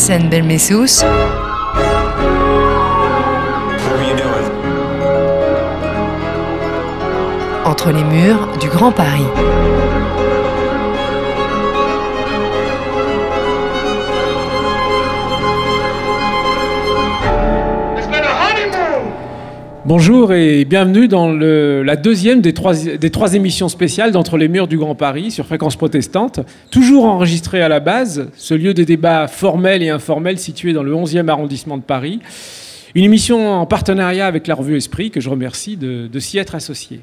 Hassan Belmessous. Entre les murs du Grand Paris. Bonjour et bienvenue dans la deuxième des trois émissions spéciales d'Entre les murs du Grand Paris sur Fréquence Protestante, toujours enregistrée à la base, ce lieu de débat formel et informel situé dans le 11e arrondissement de Paris. Une émission en partenariat avec la revue Esprit que je remercie de s'y être associé.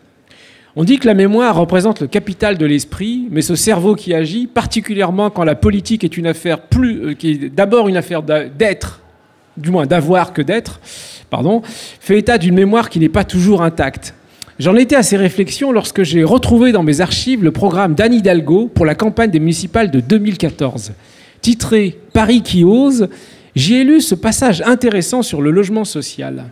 On dit que la mémoire représente le capital de l'esprit, mais ce cerveau qui agit, particulièrement quand la politique est une affaire qui est d'abord une affaire d'être, du moins d'avoir que d'être, fait état d'une mémoire qui n'est pas toujours intacte. J'en étais à ces réflexions lorsque j'ai retrouvé dans mes archives le programme d'Anne Hidalgo pour la campagne des municipales de 2014. Titré « Paris qui ose », j'y ai lu ce passage intéressant sur le logement social.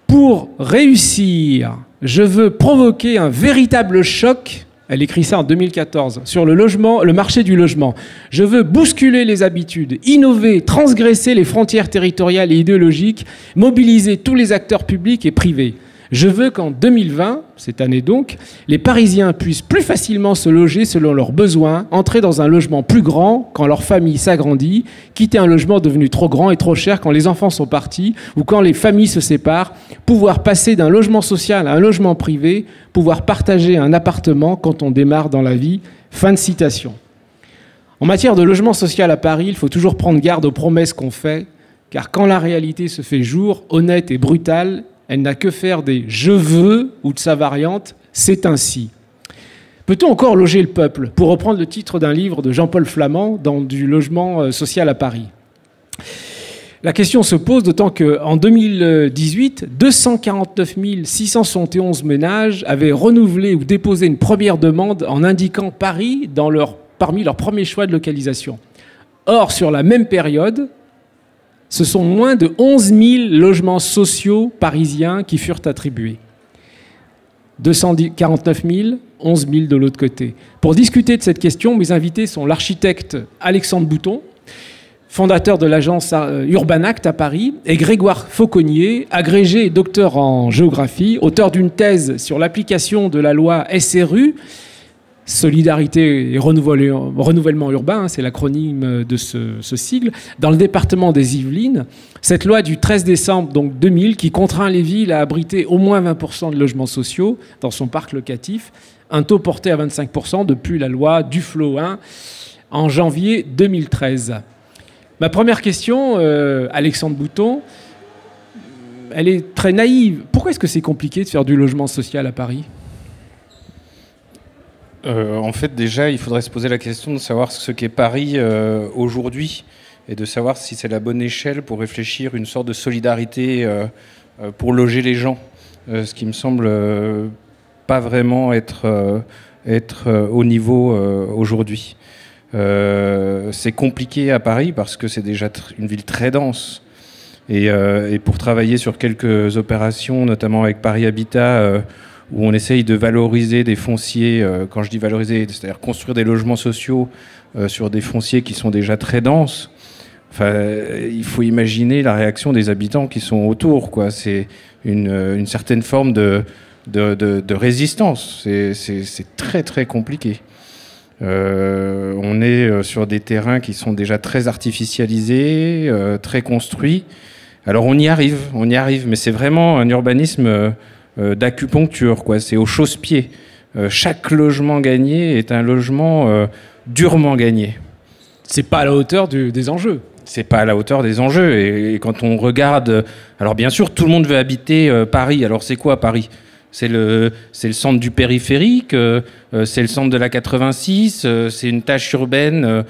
Pour réussir, je veux provoquer un véritable choc. Elle écrit ça en 2014, sur le marché du logement. Je veux bousculer les habitudes, innover, transgresser les frontières territoriales et idéologiques, mobiliser tous les acteurs publics et privés. Je veux qu'en 2020, cette année donc, les Parisiens puissent plus facilement se loger selon leurs besoins, entrer dans un logement plus grand quand leur famille s'agrandit, quitter un logement devenu trop grand et trop cher quand les enfants sont partis ou quand les familles se séparent, pouvoir passer d'un logement social à un logement privé, pouvoir partager un appartement quand on démarre dans la vie. Fin de citation. En matière de logement social à Paris, il faut toujours prendre garde aux promesses qu'on fait, car quand la réalité se fait jour, honnête et brutale, elle n'a que faire des « je veux » ou de sa variante « c'est ainsi ». Peut-on encore loger le peuple, pour reprendre le titre d'un livre de Jean-Paul Flamand dans du logement social à Paris? La question se pose d'autant qu'en 2018, 249 671 ménages avaient renouvelé ou déposé une première demande en indiquant Paris parmi leurs premiers choix de localisation. Or, sur la même période, ce sont moins de 11 000 logements sociaux parisiens qui furent attribués. 249 000, 11 000 de l'autre côté. Pour discuter de cette question, mes invités sont l'architecte Alexandre Bouton, fondateur de l'agence Urbanact à Paris, et Grégoire Fauconnier, agrégé et docteur en géographie, auteur d'une thèse sur l'application de la loi SRU, Solidarité et renouvellement urbain, c'est l'acronyme de ce sigle, dans le département des Yvelines. Cette loi du 13 décembre donc 2000 qui contraint les villes à abriter au moins 20% de logements sociaux dans son parc locatif, un taux porté à 25% depuis la loi Duflot 1 en janvier 2013. Ma première question, Alexandre Bouton, elle est très naïve. Pourquoi est-ce que c'est compliqué de faire du logement social à Paris ? En fait, déjà, il faudrait se poser la question de savoir ce qu'est Paris aujourd'hui et de savoir si c'est la bonne échelle pour réfléchir une sorte de solidarité pour loger les gens. Ce qui me semble pas vraiment être au niveau aujourd'hui. C'est compliqué à Paris parce que c'est déjà une ville très dense. Et pour travailler sur quelques opérations, notamment avec Paris Habitat, où on essaye de valoriser des fonciers, quand je dis valoriser, c'est-à-dire construire des logements sociaux sur des fonciers qui sont déjà très denses. Enfin, il faut imaginer la réaction des habitants qui sont autour, quoi. C'est une certaine forme de résistance. C'est très très compliqué. On est sur des terrains qui sont déjà très artificialisés, très construits. Alors on y arrive, mais c'est vraiment un urbanisme d'acupuncture, quoi. C'est au chausse-pied. Chaque logement gagné est un logement durement gagné. C'est pas à la hauteur des enjeux. C'est pas à la hauteur des enjeux. Et quand on regarde... Alors bien sûr, tout le monde veut habiter Paris. Alors c'est quoi Paris ? C'est le centre du périphérique, c'est le centre de la 86, c'est une tâche urbaine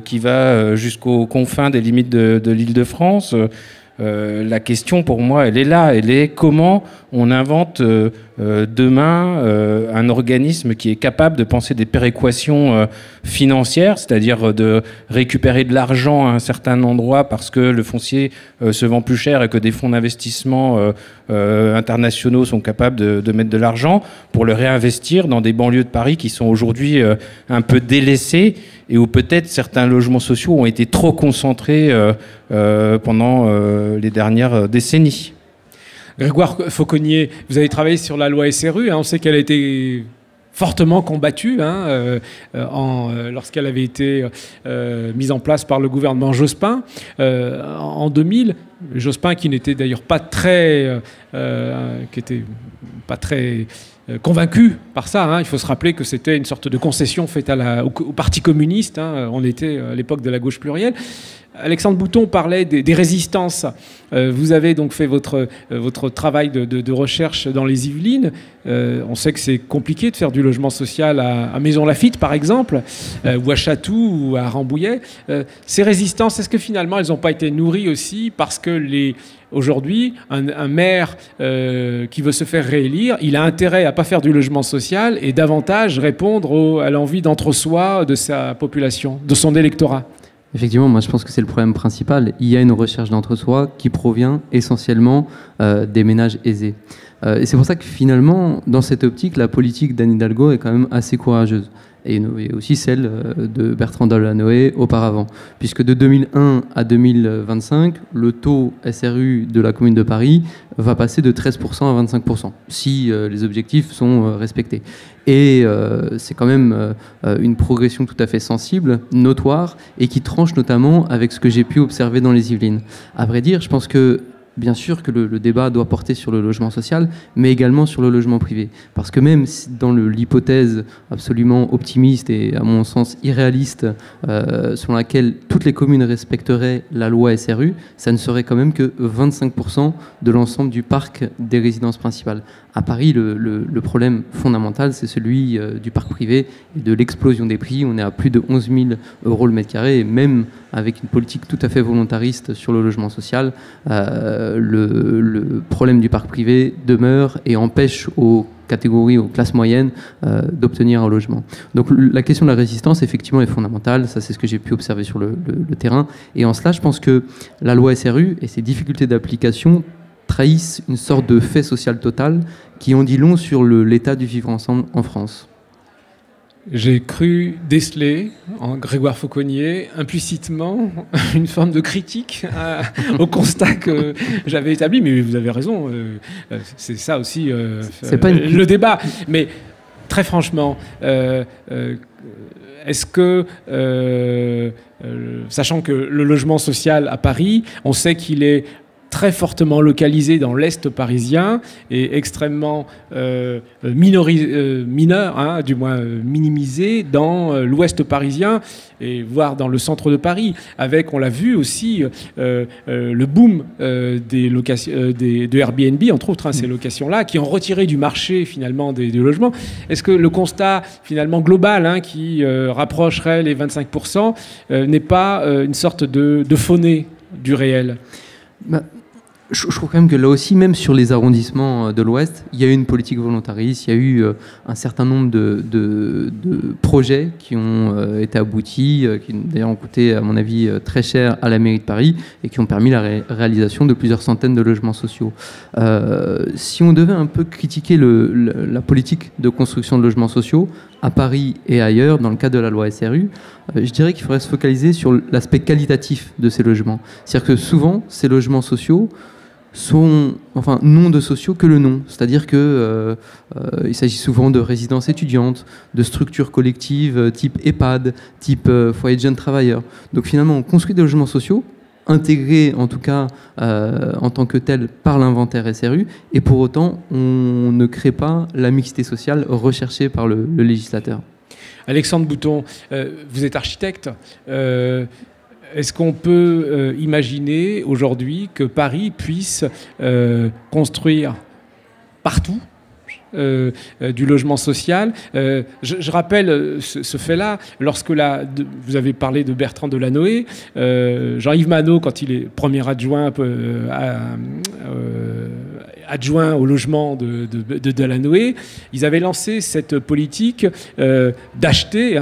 qui va jusqu'aux confins des limites de l'Île-de-France. La question pour moi, elle est là. Elle est comment on invente demain un organisme qui est capable de penser des péréquations financières, c'est-à-dire de récupérer de l'argent à un certain endroit parce que le foncier se vend plus cher et que des fonds d'investissement internationaux sont capables de mettre de l'argent pour le réinvestir dans des banlieues de Paris qui sont aujourd'hui un peu délaissées et où peut-être certains logements sociaux ont été trop concentrés pendant les dernières décennies. Grégoire Fauconnier, vous avez travaillé sur la loi SRU, hein, on sait qu'elle a été fortement combattue lorsqu'elle avait été mise en place par le gouvernement Jospin en 2000. Jospin qui n'était d'ailleurs pas très convaincu par ça. Hein. Il faut se rappeler que c'était une sorte de concession faite au Parti communiste. Hein. On était à l'époque de la gauche plurielle. Alexandre Bouton parlait des résistances. Vous avez donc fait votre travail de recherche dans les Yvelines. On sait que c'est compliqué de faire du logement social à Maisons-Laffitte, par exemple, ou à Chatou, ou à Rambouillet. Ces résistances, est-ce que finalement, elles n'ont pas été nourries aussi parce que aujourd'hui, un maire qui veut se faire réélire, il a intérêt à ne pas faire du logement social et davantage répondre à l'envie d'entre-soi de sa population, de son électorat? Effectivement, moi je pense que c'est le problème principal. Il y a une recherche d'entre-soi qui provient essentiellement des ménages aisés. Et c'est pour ça que finalement, dans cette optique, la politique d'Anne Hidalgo est quand même assez courageuse. Et aussi celle de Bertrand Delanoë auparavant. Puisque de 2001 à 2025, le taux SRU de la Commune de Paris va passer de 13% à 25%, si les objectifs sont respectés. Et c'est quand même une progression tout à fait sensible, notoire, et qui tranche notamment avec ce que j'ai pu observer dans les Yvelines. À vrai dire, je pense que bien sûr que le débat doit porter sur le logement social, mais également sur le logement privé. Parce que même dans l'hypothèse absolument optimiste et, à mon sens, irréaliste, selon laquelle toutes les communes respecteraient la loi SRU, ça ne serait quand même que 25% de l'ensemble du parc des résidences principales. À Paris, le problème fondamental, c'est celui du parc privé et de l'explosion des prix. On est à plus de 11 000 € le mètre carré, et même avec une politique tout à fait volontariste sur le logement social, le problème du parc privé demeure et empêche aux catégories, aux classes moyennes, d'obtenir un logement. Donc la question de la résistance, effectivement, est fondamentale. Ça, c'est ce que j'ai pu observer sur le terrain. Et en cela, je pense que la loi SRU et ses difficultés d'application trahissent une sorte de fait social total qui en dit long sur l'état du vivre ensemble en France. J'ai cru déceler en Grégoire Fauconnier implicitement une forme de critique au constat que j'avais établi, mais vous avez raison, c'est ça aussi le débat. Mais très franchement, est-ce que, sachant que le logement social à Paris, on sait qu'il est très fortement localisé dans l'Est parisien et extrêmement mineur, hein, du moins minimisé dans l'Ouest parisien et voire dans le centre de Paris, avec, on l'a vu aussi, le boom de Airbnb, entre autres, hein, ces locations-là, qui ont retiré du marché finalement des logements. Est-ce que le constat finalement global, hein, qui rapprocherait les 25%, n'est pas une sorte de fauné du réel? Je trouve quand même que là aussi, même sur les arrondissements de l'Ouest, il y a eu une politique volontariste, il y a eu un certain nombre de projets qui ont été aboutis, qui d'ailleurs ont coûté, à mon avis, très cher à la mairie de Paris et qui ont permis la réalisation de plusieurs centaines de logements sociaux. Si on devait un peu critiquer la politique de construction de logements sociaux, à Paris et ailleurs, dans le cadre de la loi SRU, je dirais qu'il faudrait se focaliser sur l'aspect qualitatif de ces logements. C'est-à-dire que souvent, ces logements sociaux n'ont de sociaux que le nom. C'est-à-dire que il s'agit souvent de résidences étudiantes, de structures collectives type EHPAD, type foyer de jeunes travailleurs. Donc finalement, on construit des logements sociaux, intégrés en tout cas en tant que tels par l'inventaire SRU, et pour autant, on ne crée pas la mixité sociale recherchée par le législateur. Alexandre Bouton, vous êtes architecte. Est-ce qu'on peut imaginer aujourd'hui que Paris puisse construire partout du logement social? Je rappelle ce fait-là, lorsque vous avez parlé de Bertrand Delanoë, Jean-Yves Manot, quand il est premier adjoint adjoint au logement de Delanoë, ils avaient lancé cette politique d'acheter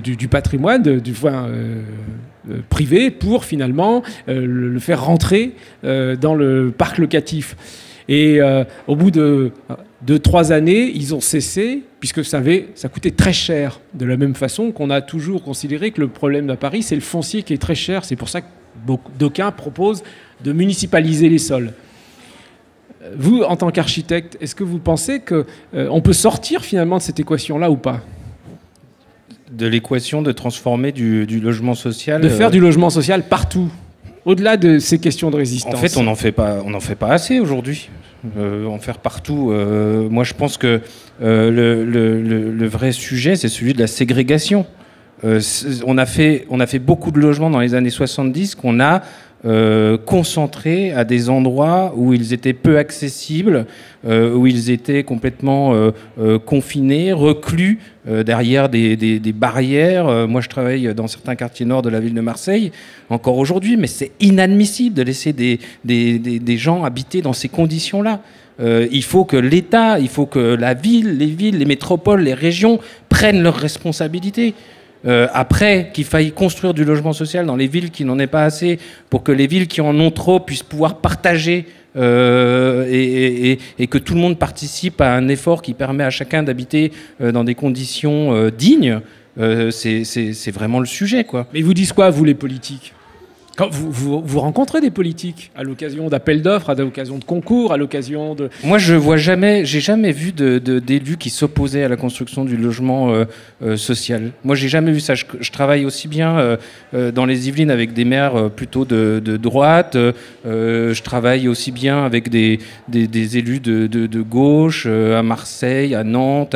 du patrimoine, privé pour finalement le faire rentrer dans le parc locatif. Et au bout de 3 années, ils ont cessé, puisque ça coûtait très cher. De la même façon qu'on a toujours considéré que le problème à Paris, c'est le foncier qui est très cher. C'est pour ça que d'aucuns proposent de municipaliser les sols. Vous, en tant qu'architecte, est-ce que vous pensez qu'on peut sortir finalement de cette équation-là ou pas ? De l'équation de transformer du logement social... De faire du logement social partout, au-delà de ces questions de résistance. En fait, on n'en fait pas assez aujourd'hui. En faire partout. Moi, je pense que le vrai sujet, c'est celui de la ségrégation. On a fait beaucoup de logements dans les années 70 qu'on a concentrés à des endroits où ils étaient peu accessibles, où ils étaient complètement confinés, reclus derrière des barrières. Moi, je travaille dans certains quartiers nord de la ville de Marseille, encore aujourd'hui, mais c'est inadmissible de laisser des gens habiter dans ces conditions-là. Il faut que l'État, il faut que la ville, les métropoles, les régions prennent leurs responsabilités. Après, qu'il faille construire du logement social dans les villes qui n'en aient pas assez, pour que les villes qui en ont trop puissent pouvoir partager et que tout le monde participe à un effort qui permet à chacun d'habiter dans des conditions dignes, c'est vraiment le sujet, quoi. Mais vous dites quoi, vous, les politiques ? Quand vous rencontrez des politiques à l'occasion d'appels d'offres, à l'occasion de concours, à l'occasion de... Moi, j'ai jamais vu d'élus qui s'opposaient à la construction du logement social. Moi, j'ai jamais vu ça. Je travaille aussi bien dans les Yvelines avec des maires plutôt de droite. Je travaille aussi bien avec des élus de gauche à Marseille, à Nantes,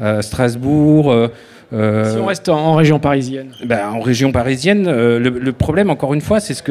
à Strasbourg. Si on reste en région parisienne. En région parisienne, le problème, encore une fois, c'est ce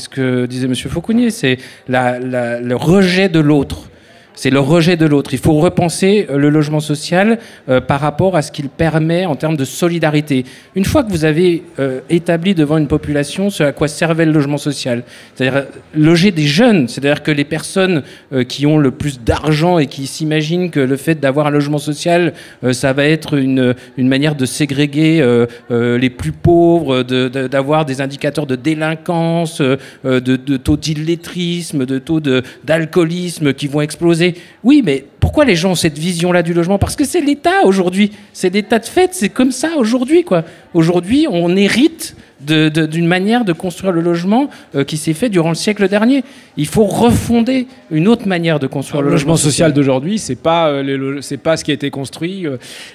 que disait M. Fauconnier, c'est le rejet de l'autre. C'est le rejet de l'autre. Il faut repenser le logement social par rapport à ce qu'il permet en termes de solidarité. Une fois que vous avez établi devant une population ce à quoi servait le logement social, c'est-à-dire loger des jeunes, c'est-à-dire que les personnes qui ont le plus d'argent et qui s'imaginent que le fait d'avoir un logement social, ça va être une manière de ségréguer les plus pauvres, d'avoir des indicateurs de délinquance, de taux d'illettrisme, de taux d'alcoolisme qui vont exploser. Oui, mais pourquoi les gens ont cette vision-là du logement ? Parce que c'est l'État aujourd'hui. C'est l'état de fait, c'est comme ça aujourd'hui, quoi. Aujourd'hui, on hérite d'une manière de construire le logement qui s'est fait durant le siècle dernier. Il faut refonder une autre manière de construire le logement social d'aujourd'hui. C'est pas ce qui a été construit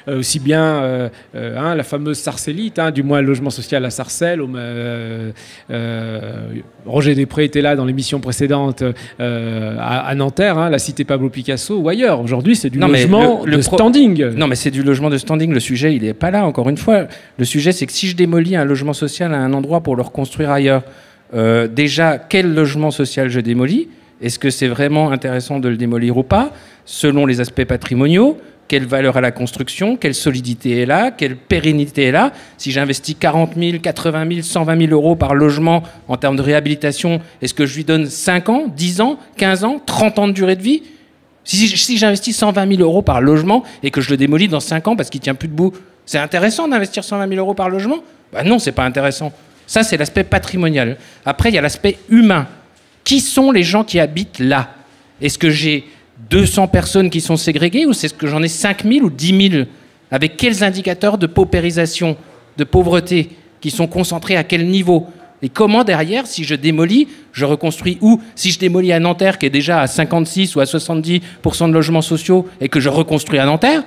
aussi bien la fameuse Sarcellite, du moins le logement social à Sarcelles. Roger Després était là dans l'émission précédente à Nanterre, la cité Pablo Picasso ou ailleurs. Aujourd'hui, c'est du logement de standing. Non, mais c'est du logement de standing. Le sujet, il n'est pas là, encore une fois. Le sujet, c'est que si je démolis un logement social à un endroit pour le reconstruire ailleurs, déjà, quel logement social je démolis ? Est-ce que c'est vraiment intéressant de le démolir ou pas ? Selon les aspects patrimoniaux, quelle valeur a la construction ? Quelle solidité est là ? Quelle pérennité est là ? Si j'investis 40 000, 80 000, 120 000 euros par logement en termes de réhabilitation, est-ce que je lui donne 5 ans, 10 ans, 15 ans, 30 ans de durée de vie ? Si j'investis 120 000 euros par logement et que je le démolis dans 5 ans parce qu'il ne tient plus debout, c'est intéressant d'investir 120 000 euros par logement ? Non, c'est pas intéressant. Ça, c'est l'aspect patrimonial. Après, il y a l'aspect humain. Qui sont les gens qui habitent là ? Est-ce que j'ai 200 personnes qui sont ségrégées ou est-ce que j'en ai 5 000 ou 10 000 ? Avec quels indicateurs de paupérisation, de pauvreté, qui sont concentrés à quel niveau ? Et comment derrière, si je démolis, je reconstruis où ? Si je démolis à Nanterre, qui est déjà à 56 ou à 70% de logements sociaux, et que je reconstruis à Nanterre,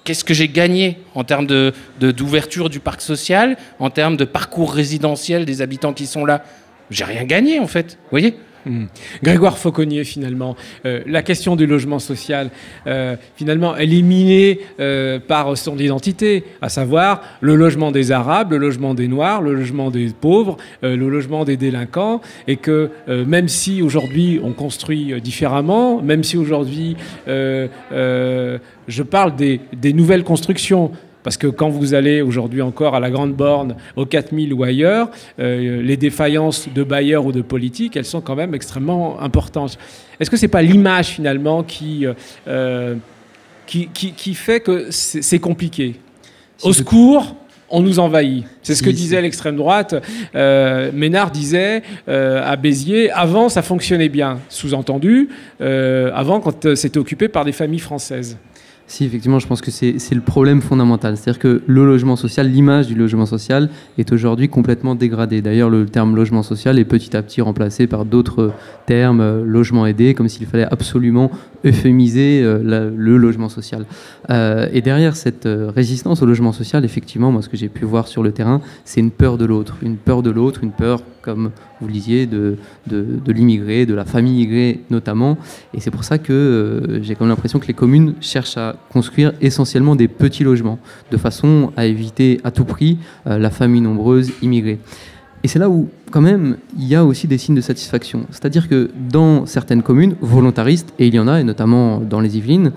qu'est-ce que j'ai gagné en termes d'ouverture du parc social, en termes de parcours résidentiel des habitants qui sont là ? J'ai rien gagné, en fait. Vous voyez ? Grégoire Fauconnier, finalement, la question du logement social, finalement, elle est minée par son identité, à savoir le logement des Arabes, le logement des Noirs, le logement des pauvres, le logement des délinquants, et que même si aujourd'hui on construit différemment, même si aujourd'hui je parle des nouvelles constructions, Parce que quand vous allez aujourd'hui encore à la Grande Borne, au 4000 ou ailleurs, les défaillances de bailleurs ou de politiques, elles sont quand même extrêmement importantes. Est-ce que c'est pas l'image finalement qui fait que c'est compliqué? Au secours, on nous envahit. C'est ce que disait l'extrême droite. Ménard disait à Béziers, avant ça fonctionnait bien. Sous-entendu, avant quand c'était occupé par des familles françaises. Si, effectivement, je pense que c'est le problème fondamental. C'est-à-dire que le logement social, l'image du logement social est aujourd'hui complètement dégradée. D'ailleurs, le terme logement social est petit à petit remplacé par d'autres termes, logement aidé, comme s'il fallait absolument euphémiser le logement social. Et derrière cette résistance au logement social, effectivement, moi, ce que j'ai pu voir sur le terrain, c'est une peur de l'autre. Une peur de l'autre, une peur, comme vous le disiez, de l'immigré, de la famille immigrée notamment. Et c'est pour ça que j'ai comme l'impression que les communes cherchent à construire essentiellement des petits logements, de façon à éviter à tout prix la famille nombreuse immigrée. Et c'est là où, quand même, il y a aussi des signes de satisfaction. C'est-à-dire que dans certaines communes volontaristes, et il y en a, et notamment dans les Yvelines,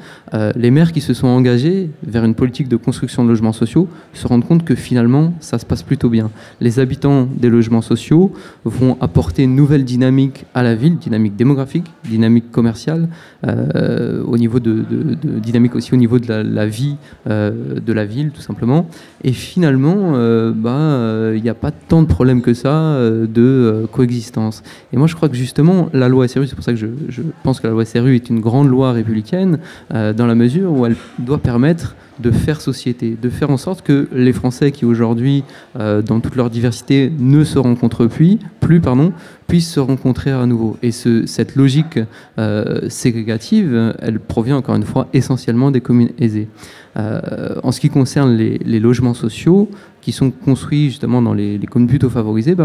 les maires qui se sont engagés vers une politique de construction de logements sociaux se rendent compte que finalement, ça se passe plutôt bien. Les habitants des logements sociaux vont apporter une nouvelle dynamique à la ville, dynamique démographique, dynamique commerciale, au niveau dynamique aussi au niveau de la vie de la ville, tout simplement. Et finalement, il n'y a pas tant de problèmes que ça de coexistence. Et moi, je crois que justement, la loi SRU, c'est pour ça que je pense que la loi SRU est une grande loi républicaine, dans la mesure où elle doit permettre de faire société, de faire en sorte que les Français qui aujourd'hui, dans toute leur diversité, ne se rencontrent plus, puissent se rencontrer à nouveau. Et cette logique ségrégative, elle provient encore une fois essentiellement des communes aisées. En ce qui concerne les logements sociaux qui sont construits justement dans les communes plutôt favorisées,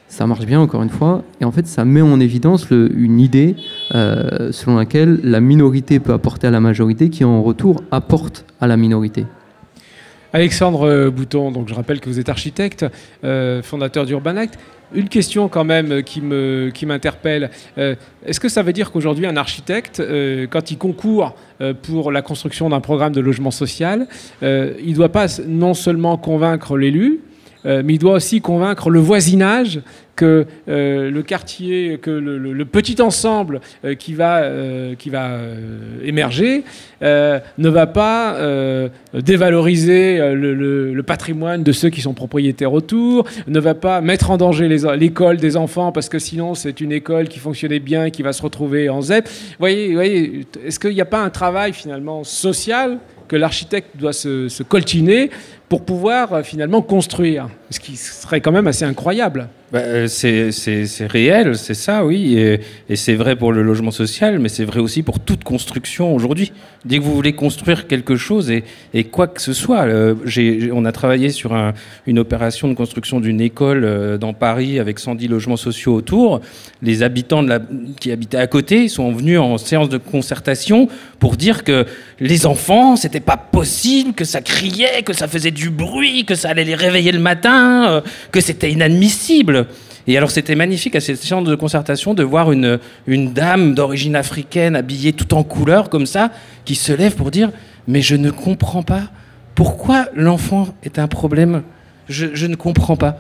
ça marche bien encore une fois, et en fait ça met en évidence une idée selon laquelle la minorité peut apporter à la majorité qui en retour apporte à la minorité. Alexandre Bouton, donc je rappelle que vous êtes architecte, fondateur d'Urbanact. Une question quand même qui m'interpelle. Est-ce que ça veut dire qu'aujourd'hui un architecte, quand il concourt pour la construction d'un programme de logement social, il ne doit pas non seulement convaincre l'élu, mais il doit aussi convaincre le voisinage que le quartier, que le petit ensemble qui va émerger ne va pas dévaloriser le patrimoine de ceux qui sont propriétaires autour, ne va pas mettre en danger l'école des enfants parce que sinon c'est une école qui fonctionnait bien et qui va se retrouver en ZEP. Vous voyez, est-ce qu'il n'y a pas un travail finalement social que l'architecte doit se coltiner pour pouvoir finalement construire, ce qui serait quand même assez incroyable. C'est réel, c'est ça, oui, et c'est vrai pour le logement social, mais c'est vrai aussi pour toute construction aujourd'hui. Dès que vous voulez construire quelque chose, et quoi que ce soit, on a travaillé sur une opération de construction d'une école dans Paris avec 110 logements sociaux autour. Les habitants qui habitaient à côté sont venus en séance de concertation pour dire que les enfants, c'était pas possible, que ça criait, que ça faisait du bruit, que ça allait les réveiller le matin, que c'était inadmissible. Et alors c'était magnifique à cette séance de concertation de voir une dame d'origine africaine habillée tout en couleur comme ça, qui se lève pour dire « Mais je ne comprends pas. Pourquoi l'enfant est un problème ? Je ne comprends pas. »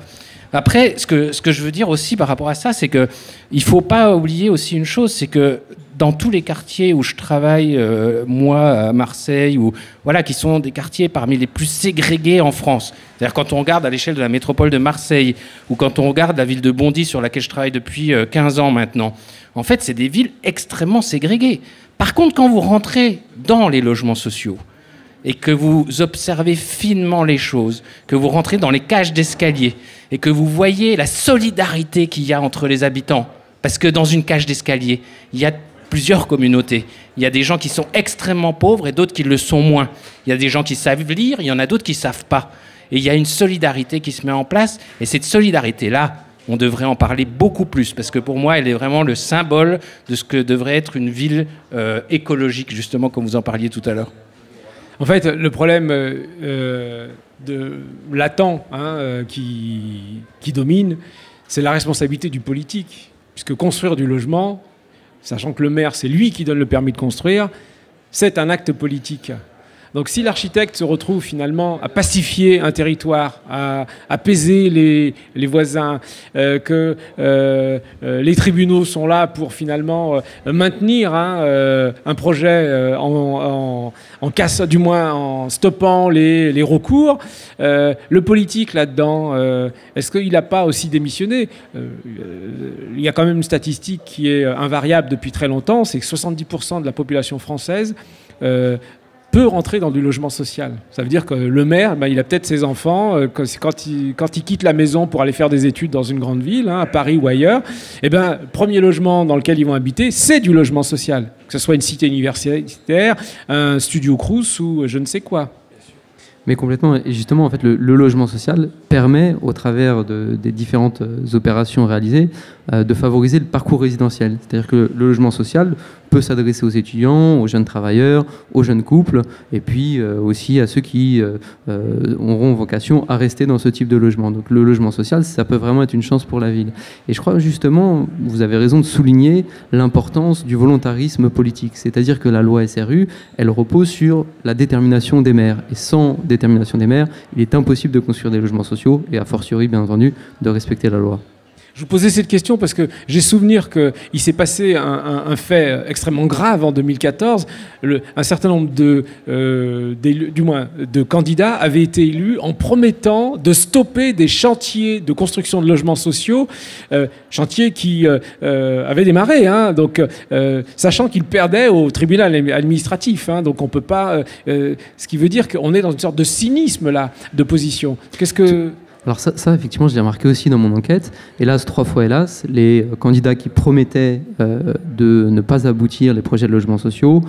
Après, ce que je veux dire aussi par rapport à ça, c'est qu'il ne faut pas oublier aussi une chose, c'est que dans tous les quartiers où je travaille, moi, à Marseille, qui sont des quartiers parmi les plus ségrégés en France. C'est-à-dire quand on regarde à l'échelle de la métropole de Marseille, ou quand on regarde la ville de Bondy, sur laquelle je travaille depuis 15 ans maintenant, en fait, c'est des villes extrêmement ségrégées. Par contre, quand vous rentrez dans les logements sociaux, et que vous observez finement les choses, que vous rentrez dans les cages d'escalier, et que vous voyez la solidarité qu'il y a entre les habitants, parce que dans une cage d'escalier, il y a plusieurs communautés. Il y a des gens qui sont extrêmement pauvres et d'autres qui le sont moins. Il y a des gens qui savent lire, il y en a d'autres qui ne savent pas. Et il y a une solidarité qui se met en place, et cette solidarité-là, on devrait en parler beaucoup plus, parce que pour moi, elle est vraiment le symbole de ce que devrait être une ville écologique, justement, comme vous en parliez tout à l'heure. En fait, le problème latent qui domine, c'est la responsabilité du politique. Puisque construire du logement, sachant que le maire, c'est lui qui donne le permis de construire, c'est un acte politique. Donc si l'architecte se retrouve finalement à pacifier un territoire, à apaiser les voisins, que les tribunaux sont là pour finalement maintenir un projet en casse, du moins en stoppant les recours, le politique là-dedans, est-ce qu'il n'a pas aussi démissionné? Il y a quand même une statistique qui est invariable depuis très longtemps, c'est que 70% de la population française peut rentrer dans du logement social. Ça veut dire que le maire, il a peut-être ses enfants, quand il quitte la maison pour aller faire des études dans une grande ville, à Paris ou ailleurs, premier logement dans lequel ils vont habiter, c'est du logement social. Que ce soit une cité universitaire, un studio Crous ou je ne sais quoi. Mais complètement. Et justement, en fait, le logement social permet, au travers des différentes opérations réalisées, de favoriser le parcours résidentiel. C'est-à-dire que le logement social peut s'adresser aux étudiants, aux jeunes travailleurs, aux jeunes couples, et puis aussi à ceux qui auront vocation à rester dans ce type de logement. Donc le logement social, ça peut vraiment être une chance pour la ville. Et je crois justement, vous avez raison de souligner l'importance du volontarisme politique. C'est-à-dire que la loi SRU, elle repose sur la détermination des maires. Et sans détermination des maires, il est impossible de construire des logements sociaux et a fortiori, bien entendu, de respecter la loi. Je vous posais cette question parce que j'ai souvenir qu'il s'est passé un fait extrêmement grave en 2014. Un certain nombre de candidats avaient été élus en promettant de stopper des chantiers de construction de logements sociaux, chantiers qui avaient démarré, donc sachant qu'ils perdaient au tribunal administratif. Donc on peut pas. Ce qui veut dire qu'on est dans une sorte de cynisme là, de position. Qu'est-ce que Alors ça, effectivement, je l'ai remarqué aussi dans mon enquête. Hélas, 3 fois hélas, les candidats qui promettaient de ne pas aboutir les projets de logements sociaux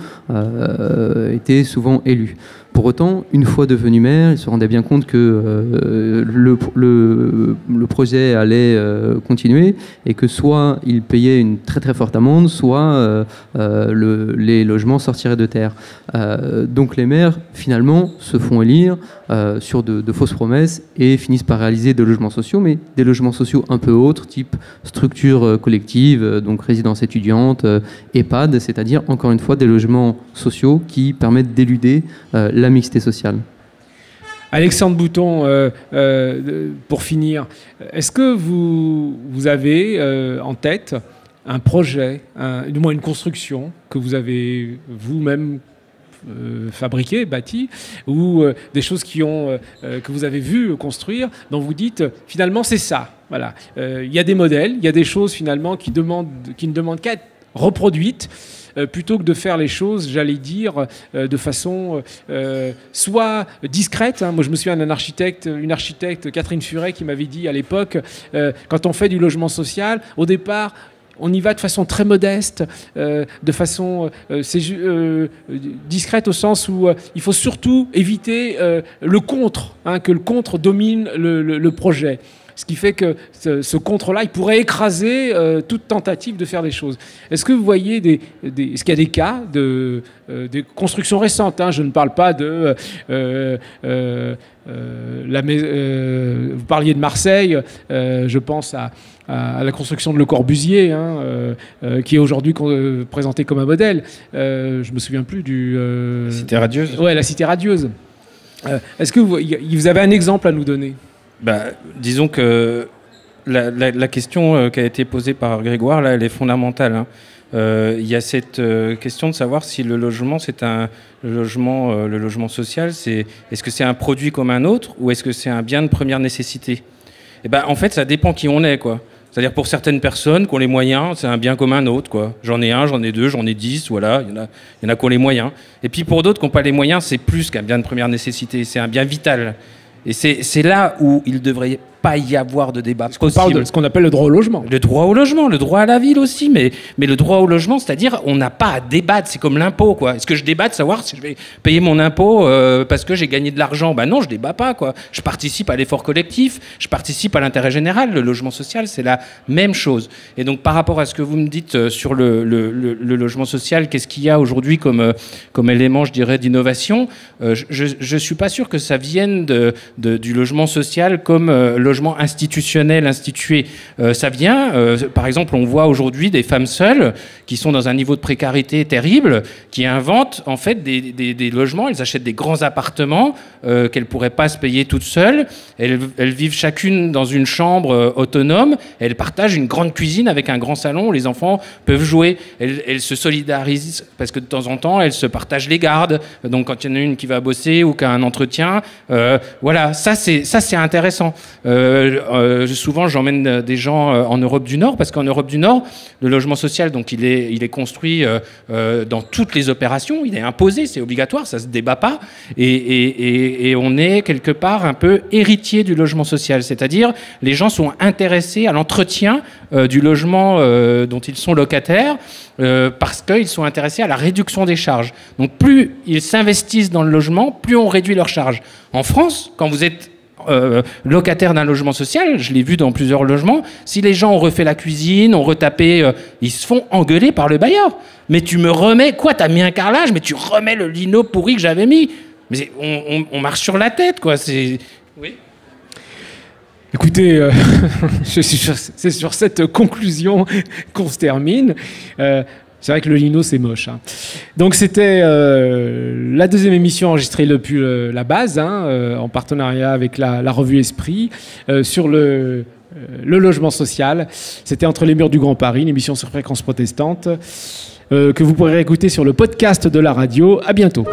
étaient souvent élus. Pour autant, une fois devenu maire, il se rendait bien compte que le projet allait continuer et que soit il payait une très très forte amende, soit les logements sortiraient de terre. Donc les maires, finalement, se font élire sur de fausses promesses et finissent par réaliser des logements sociaux, mais des logements sociaux un peu autres, type structure collective, donc résidence étudiante, EHPAD, c'est-à-dire, encore une fois, des logements sociaux qui permettent d'éluder la mixité sociale. Alexandre Bouton, pour finir, est-ce que vous avez en tête un projet, du moins une construction que vous avez vous-même fabriqué, bâti, ou des choses que vous avez vues construire, dont vous dites finalement c'est ça. Voilà. Il y a des modèles, il y a des choses finalement qui ne demandent qu'à être reproduites, plutôt que de faire les choses, j'allais dire, de façon soit discrète. Moi, je me souviens d'une architecte, Catherine Furet, qui m'avait dit à l'époque, quand on fait du logement social, au départ, on y va de façon très modeste, de façon discrète au sens où il faut surtout éviter le contre, que le contre domine le projet. Ce qui fait que ce contre-là, il pourrait écraser toute tentative de faire des choses. Est-ce que vous voyez est-ce qu'il y a des cas des constructions récentes, je ne parle pas de... vous parliez de Marseille, je pense à la construction de Le Corbusier, qui est aujourd'hui présenté comme un modèle. Je ne me souviens plus La Cité radieuse. Ouais, la Cité radieuse. Est-ce que vous avez un exemple à nous donner ? Disons que la question qui a été posée par Grégoire, là, elle est fondamentale. Il y a cette question de savoir si le logement, le logement social, est-ce que c'est un produit comme un autre ou est-ce que c'est un bien de première nécessité ? En fait, ça dépend qui on est, quoi. C'est-à-dire pour certaines personnes qui ont les moyens, c'est un bien comme un autre, quoi. J'en ai un, j'en ai deux, j'en ai 10, voilà, il y en a qui ont les moyens. Et puis pour d'autres qui n'ont pas les moyens, c'est plus qu'un bien de première nécessité, c'est un bien vital. Et c'est là où il ne devrait pas y avoir de débat. On parle de ce qu'on appelle le droit au logement. Le droit au logement, le droit à la ville aussi, mais le droit au logement, c'est-à-dire on n'a pas à débattre, c'est comme l'impôt, quoi. Est-ce que je débatte de savoir si je vais payer mon impôt parce que j'ai gagné de l'argent ? Non, je débat pas, quoi. Je participe à l'effort collectif, je participe à l'intérêt général. Le logement social, c'est la même chose. Et donc par rapport à ce que vous me dites sur le logement social, qu'est-ce qu'il y a aujourd'hui comme élément, je dirais, d'innovation ? Je suis pas sûr que ça vienne du logement social comme logement institutionnel, institué, ça vient. Par exemple, on voit aujourd'hui des femmes seules qui sont dans un niveau de précarité terrible, qui inventent en fait des logements. Elles achètent des grands appartements qu'elles pourraient pas se payer toutes seules. Elles vivent chacune dans une chambre autonome. Elles partagent une grande cuisine avec un grand salon où les enfants peuvent jouer. Elles se solidarisent parce que de temps en temps, elles se partagent les gardes. Donc quand il y en a une qui va bosser ou qui a un entretien, voilà, ça c'est intéressant. Souvent, j'emmène des gens en Europe du Nord parce qu'en Europe du Nord, le logement social, donc il est construit dans toutes les opérations. Il est imposé, c'est obligatoire, ça se débat pas. Et on est quelque part un peu héritier du logement social, c'est-à-dire les gens sont intéressés à l'entretien du logement dont ils sont locataires parce qu'ils sont intéressés à la réduction des charges. Donc plus ils s'investissent dans le logement, plus on réduit leurs charges. En France, quand vous êtes locataire d'un logement social, je l'ai vu dans plusieurs logements, si les gens ont refait la cuisine, ont retapé, ils se font engueuler par le bailleur. Mais tu me remets, quoi, t'as mis un carrelage, mais tu remets le lino pourri que j'avais mis. Mais on marche sur la tête, quoi. C'est... Oui. Écoutez, c'est sur cette conclusion qu'on se termine. C'est vrai que le lino, c'est moche. Hein. Donc, c'était la deuxième émission enregistrée depuis la base, en partenariat avec la revue Esprit, sur le logement social. C'était Entre les murs du Grand Paris, une émission sur Fréquence Protestante, que vous pourrez écouter sur le podcast de la radio. À bientôt.